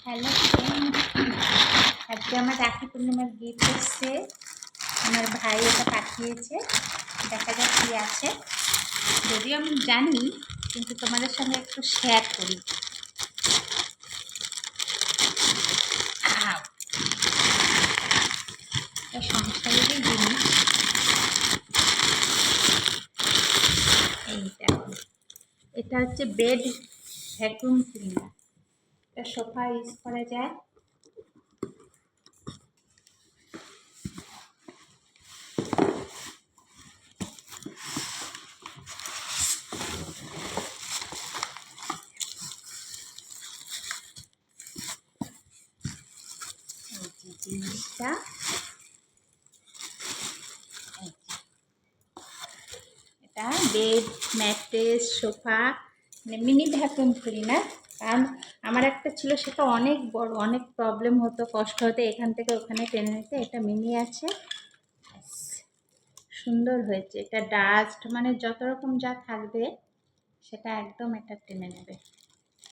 Hello friend, আজকে আমার রাখি পূর্ণিমার গিফট এসছে। আমার ভাই এটা পাঠিয়েছে, দেখা যাক কী আছে। যদিও আমি জানি, কিন্তু তোমাদের সঙ্গে একটু শেয়ার করি। এটা সংসারেরই জিনিস। এই দেখো, এটা হচ্ছে বেড ভ্যাকুয়াম ক্লিনার। এটা সোফা ইউজ করা যায়। জিনিসটা এটা বেড, ম্যাট্রেস, সোফা, মানে মিনি ভ্যাকুয়াম ক্লিনার। কারণ আমার একটা ছিল, সেটা অনেক বড়, অনেক প্রবলেম হতো, কষ্ট হতো এখান থেকে ওখানে টেনে নিতে। এটা মিনি আছে, সুন্দর হয়েছে। এটা ডাস্ট মানে যত রকম যা থাকবে সেটা একদম এটা টেনে নেবে।